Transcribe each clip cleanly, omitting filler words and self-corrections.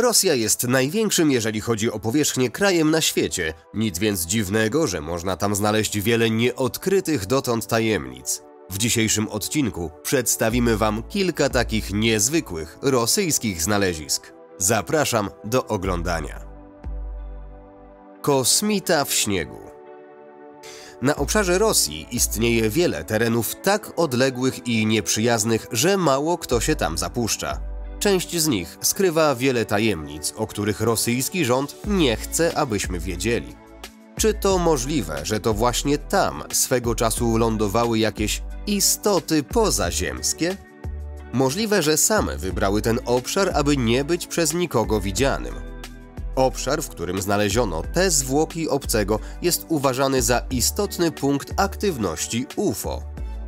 Rosja jest największym, jeżeli chodzi o powierzchnię, krajem na świecie. Nic więc dziwnego, że można tam znaleźć wiele nieodkrytych dotąd tajemnic. W dzisiejszym odcinku przedstawimy Wam kilka takich niezwykłych rosyjskich znalezisk. Zapraszam do oglądania. Kosmita w śniegu. Na obszarze Rosji istnieje wiele terenów tak odległych i nieprzyjaznych, że mało kto się tam zapuszcza. Część z nich skrywa wiele tajemnic, o których rosyjski rząd nie chce, abyśmy wiedzieli. Czy to możliwe, że to właśnie tam swego czasu lądowały jakieś istoty pozaziemskie? Możliwe, że same wybrały ten obszar, aby nie być przez nikogo widzianym. Obszar, w którym znaleziono te zwłoki obcego, jest uważany za istotny punkt aktywności UFO.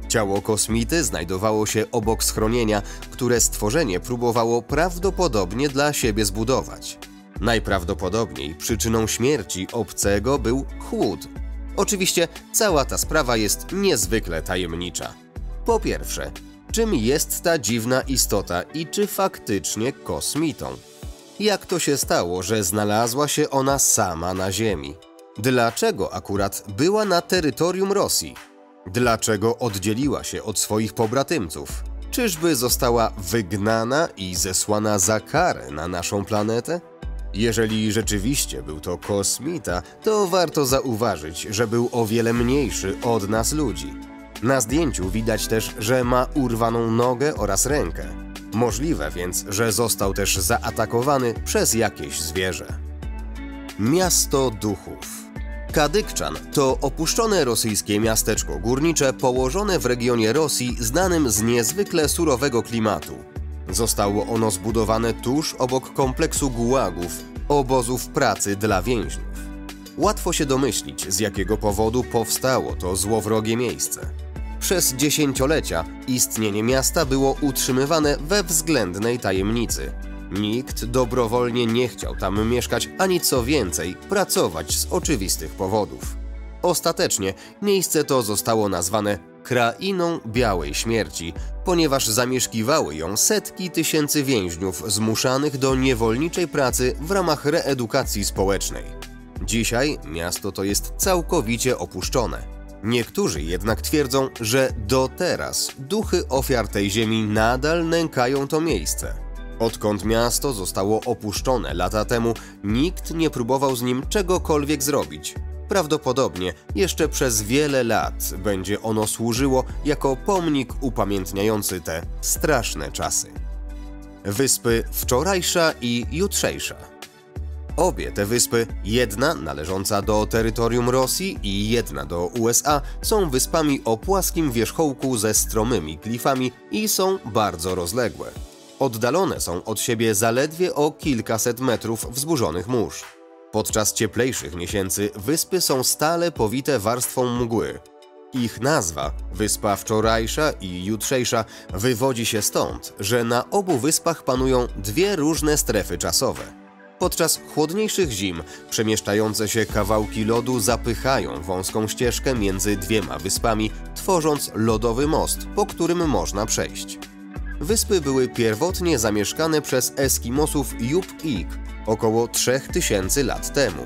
Ciało kosmity znajdowało się obok schronienia, które stworzenie próbowało prawdopodobnie dla siebie zbudować. Najprawdopodobniej przyczyną śmierci obcego był chłód. Oczywiście cała ta sprawa jest niezwykle tajemnicza. Po pierwsze, czym jest ta dziwna istota i czy faktycznie kosmitą? Jak to się stało, że znalazła się ona sama na Ziemi? Dlaczego akurat była na terytorium Rosji? Dlaczego oddzieliła się od swoich pobratymców? Czyżby została wygnana i zesłana za karę na naszą planetę? Jeżeli rzeczywiście był to kosmita, to warto zauważyć, że był o wiele mniejszy od nas ludzi. Na zdjęciu widać też, że ma urwaną nogę oraz rękę. Możliwe więc, że został też zaatakowany przez jakieś zwierzę. Miasto duchów. Kadykczan to opuszczone rosyjskie miasteczko górnicze położone w regionie Rosji znanym z niezwykle surowego klimatu. Zostało ono zbudowane tuż obok kompleksu gułagów, obozów pracy dla więźniów. Łatwo się domyślić, z jakiego powodu powstało to złowrogie miejsce. Przez dziesięciolecia istnienie miasta było utrzymywane we względnej tajemnicy. Nikt dobrowolnie nie chciał tam mieszkać, ani co więcej, pracować z oczywistych powodów. Ostatecznie miejsce to zostało nazwane Krainą Białej Śmierci, ponieważ zamieszkiwały ją setki tysięcy więźniów zmuszanych do niewolniczej pracy w ramach reedukacji społecznej. Dzisiaj miasto to jest całkowicie opuszczone. Niektórzy jednak twierdzą, że do teraz duchy ofiar tej ziemi nadal nękają to miejsce. Odkąd miasto zostało opuszczone lata temu, nikt nie próbował z nim czegokolwiek zrobić. Prawdopodobnie jeszcze przez wiele lat będzie ono służyło jako pomnik upamiętniający te straszne czasy. Wyspy Wczorajsza i Jutrzejsza. Obie te wyspy, jedna należąca do terytorium Rosji i jedna do USA, są wyspami o płaskim wierzchołku ze stromymi klifami i są bardzo rozległe. Oddalone są od siebie zaledwie o kilkaset metrów wzburzonych mórz. Podczas cieplejszych miesięcy wyspy są stale powite warstwą mgły. Ich nazwa, Wyspa Wczorajsza i Jutrzejsza, wywodzi się stąd, że na obu wyspach panują dwie różne strefy czasowe. Podczas chłodniejszych zim przemieszczające się kawałki lodu zapychają wąską ścieżkę między dwiema wyspami, tworząc lodowy most, po którym można przejść. Wyspy były pierwotnie zamieszkane przez Eskimosów Yupik około 3000 lat temu.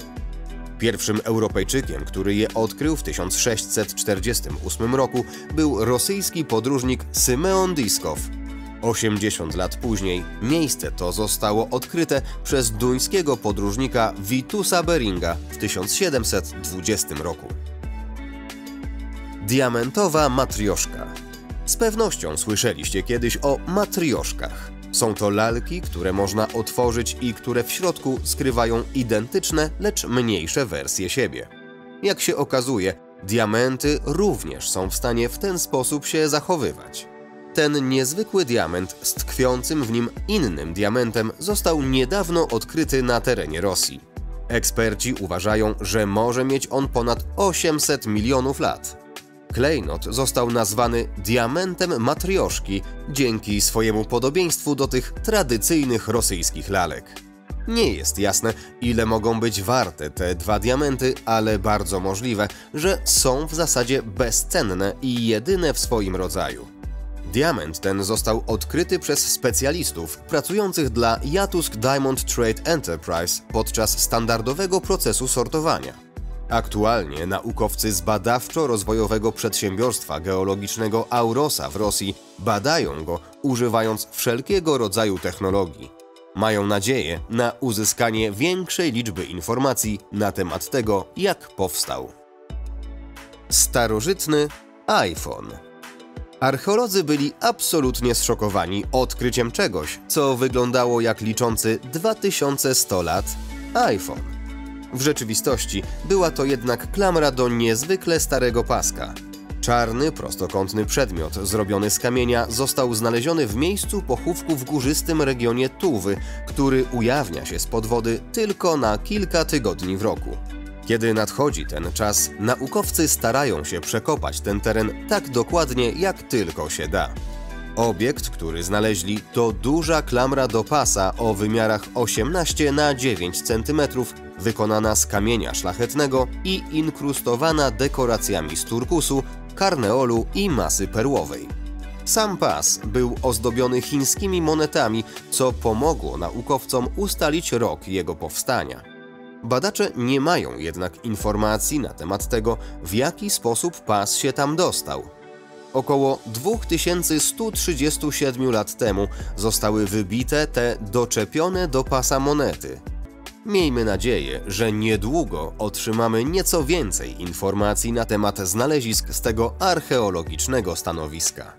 Pierwszym Europejczykiem, który je odkrył w 1648 roku, był rosyjski podróżnik Symeon Diskow. 80 lat później miejsce to zostało odkryte przez duńskiego podróżnika Witusa Beringa w 1720 roku. Diamentowa matrioszka. Z pewnością słyszeliście kiedyś o matrioszkach. Są to lalki, które można otworzyć i które w środku skrywają identyczne, lecz mniejsze wersje siebie. Jak się okazuje, diamenty również są w stanie w ten sposób się zachowywać. Ten niezwykły diament z tkwiącym w nim innym diamentem został niedawno odkryty na terenie Rosji. Eksperci uważają, że może mieć on ponad 800 milionów lat. Klejnot został nazwany diamentem matrioszki dzięki swojemu podobieństwu do tych tradycyjnych rosyjskich lalek. Nie jest jasne, ile mogą być warte te dwa diamenty, ale bardzo możliwe, że są w zasadzie bezcenne i jedyne w swoim rodzaju. Diament ten został odkryty przez specjalistów pracujących dla Jatusk Diamond Trade Enterprise podczas standardowego procesu sortowania. Aktualnie naukowcy z badawczo-rozwojowego przedsiębiorstwa geologicznego Aurosa w Rosji badają go, używając wszelkiego rodzaju technologii. Mają nadzieję na uzyskanie większej liczby informacji na temat tego, jak powstał. Starożytny iPhone. Archeolodzy byli absolutnie zszokowani odkryciem czegoś, co wyglądało jak liczący 2100 lat iPhone. W rzeczywistości była to jednak klamra do niezwykle starego paska. Czarny, prostokątny przedmiot zrobiony z kamienia został znaleziony w miejscu pochówku w górzystym regionie Tuwy, który ujawnia się spod wody tylko na kilka tygodni w roku. Kiedy nadchodzi ten czas, naukowcy starają się przekopać ten teren tak dokładnie, jak tylko się da. Obiekt, który znaleźli, to duża klamra do pasa o wymiarach 18 na 9 cm, wykonana z kamienia szlachetnego i inkrustowana dekoracjami z turkusu, karneolu i masy perłowej. Sam pas był ozdobiony chińskimi monetami, co pomogło naukowcom ustalić rok jego powstania. Badacze nie mają jednak informacji na temat tego, w jaki sposób pas się tam dostał. Około 2137 lat temu zostały wybite te doczepione do pasa monety. Miejmy nadzieję, że niedługo otrzymamy nieco więcej informacji na temat znalezisk z tego archeologicznego stanowiska.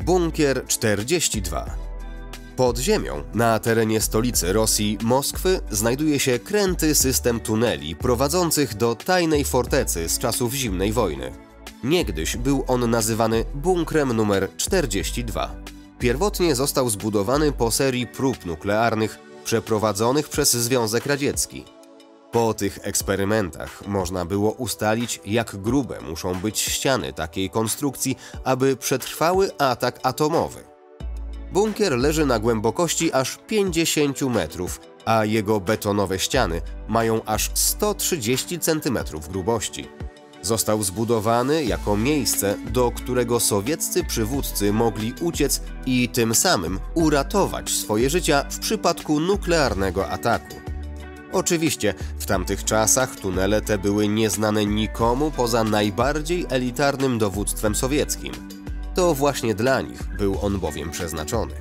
Bunkier 42. Pod ziemią, na terenie stolicy Rosji, Moskwy, znajduje się kręty system tuneli prowadzących do tajnej fortecy z czasów zimnej wojny. Niegdyś był on nazywany bunkrem numer 42. Pierwotnie został zbudowany po serii prób nuklearnych przeprowadzonych przez Związek Radziecki. Po tych eksperymentach można było ustalić, jak grube muszą być ściany takiej konstrukcji, aby przetrwały atak atomowy. Bunkier leży na głębokości aż 50 metrów, a jego betonowe ściany mają aż 130 cm grubości. Został zbudowany jako miejsce, do którego sowieccy przywódcy mogli uciec i tym samym uratować swoje życia w przypadku nuklearnego ataku. Oczywiście w tamtych czasach tunele te były nieznane nikomu poza najbardziej elitarnym dowództwem sowieckim. To właśnie dla nich był on bowiem przeznaczony.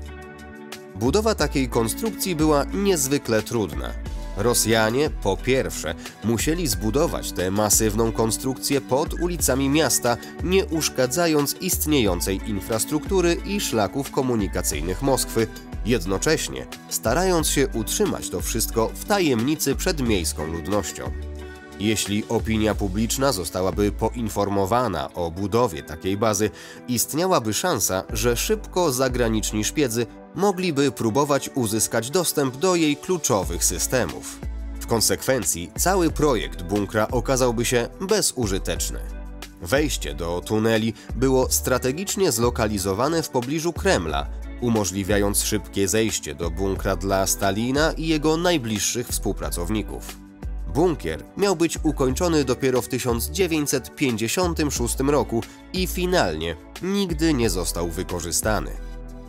Budowa takiej konstrukcji była niezwykle trudna. Rosjanie, po pierwsze, musieli zbudować tę masywną konstrukcję pod ulicami miasta, nie uszkadzając istniejącej infrastruktury i szlaków komunikacyjnych Moskwy, jednocześnie starając się utrzymać to wszystko w tajemnicy przed miejską ludnością. Jeśli opinia publiczna zostałaby poinformowana o budowie takiej bazy, istniałaby szansa, że szybko zagraniczni szpiedzy mogliby próbować uzyskać dostęp do jej kluczowych systemów. W konsekwencji cały projekt bunkra okazałby się bezużyteczny. Wejście do tuneli było strategicznie zlokalizowane w pobliżu Kremla, umożliwiając szybkie zejście do bunkra dla Stalina i jego najbliższych współpracowników. Bunkier miał być ukończony dopiero w 1956 roku i finalnie nigdy nie został wykorzystany.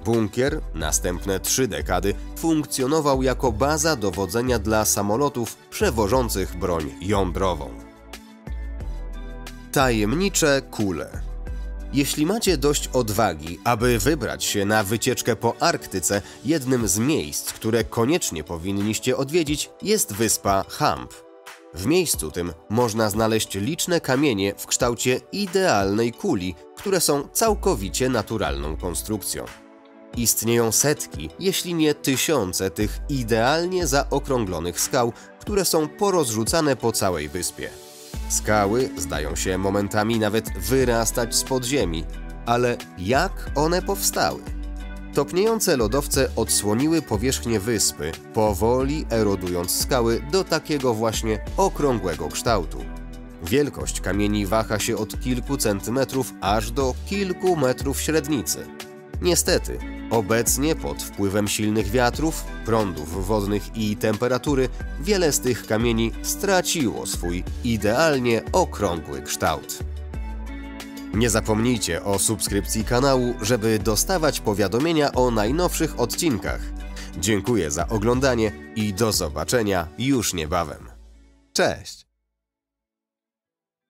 Bunkier następne 3 dekady funkcjonował jako baza dowodzenia dla samolotów przewożących broń jądrową. Tajemnicze kule. Jeśli macie dość odwagi, aby wybrać się na wycieczkę po Arktyce, jednym z miejsc, które koniecznie powinniście odwiedzić, jest wyspa Hamp. W miejscu tym można znaleźć liczne kamienie w kształcie idealnej kuli, które są całkowicie naturalną konstrukcją. Istnieją setki, jeśli nie tysiące tych idealnie zaokrąglonych skał, które są porozrzucane po całej wyspie. Skały zdają się momentami nawet wyrastać z podziemi, ale jak one powstały? Topniejące lodowce odsłoniły powierzchnię wyspy, powoli erodując skały do takiego właśnie okrągłego kształtu. Wielkość kamieni waha się od kilku centymetrów aż do kilku metrów średnicy. Niestety, obecnie pod wpływem silnych wiatrów, prądów wodnych i temperatury wiele z tych kamieni straciło swój idealnie okrągły kształt. Nie zapomnijcie o subskrypcji kanału, żeby dostawać powiadomienia o najnowszych odcinkach. Dziękuję za oglądanie i do zobaczenia już niebawem. Cześć!